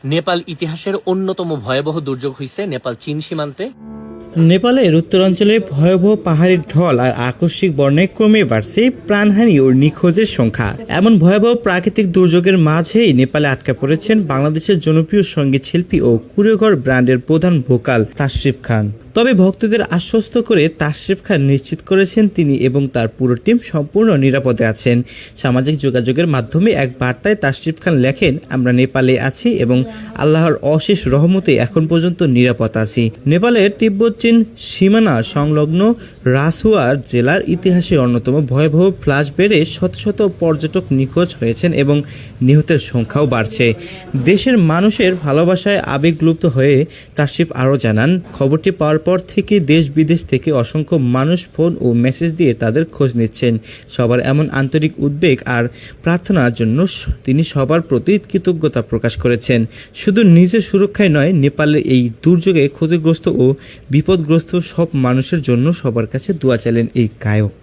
নেপাল ইতিহাসের অন্যতম ভয়াবহ দুর্যোগ হয়েছে নেপাল চীন সীমান্তে। নেপালের উত্তরাঞ্চলে ভয়াবহ পাহাড়ি ঢল আর আকস্মিক বন্যায় ক্রমে বাড়ছে প্রাণহানি ও নিখোঁজের সংখ্যা। এমন ভয়াবহ প্রাকৃতিক দুর্যোগের মাঝেই নেপালে আটকা পড়েছেন বাংলাদেশের জনপ্রিয় সঙ্গীত শিল্পী ও কুড়েঘর ব্র্যান্ডের প্রধান ভোকাল তাশরিফ খান। তবে ভক্তদের আশ্বস্ত করে তাশরিফ খান নিশ্চিত করেছেন তিনি এবং তার পুরো টিম সম্পূর্ণ নিরাপদে আছেন। সামাজিক যোগাযোগের মাধ্যমে এক বার্তায় তাশরিফ খান লেখেন, আমরা নেপালে আছি এবং আল্লাহর অশেষ রহমতে এখন পর্যন্ত নিরাপদ আছি। নেপালের তিব্বত চীন সীমানা সংলগ্ন রাসুয়ার জেলার ইতিহাসে অন্যতম ভয়াবহ ফ্লাশ বেড়ে শত শত পর্যটক নিখোঁজ হয়েছেন এবং নিহতের সংখ্যাও বাড়ছে। দেশের মানুষের ভালোবাসায় আবেগলুপ্ত হয়ে তাশরিফ আরও জানান, খবরটি পাওয়ার পর থেকে দেশ বিদেশ থেকে অসংখ্য মানুষ ফোন ও মেসেজ দিয়ে তাদের খোঁজ নিচ্ছেন। সবার এমন আন্তরিক উদ্বেগ আর প্রার্থনার জন্য তিনি সবার প্রতি কৃতজ্ঞতা প্রকাশ করেছেন। শুধু নিজের সুরক্ষায় নয়, নেপালের এই দুর্যোগে ক্ষতিগ্রস্ত ও বিপদগ্রস্ত সব মানুষের জন্য সবার কাছে দোয়া চাইলেন এই গায়ক।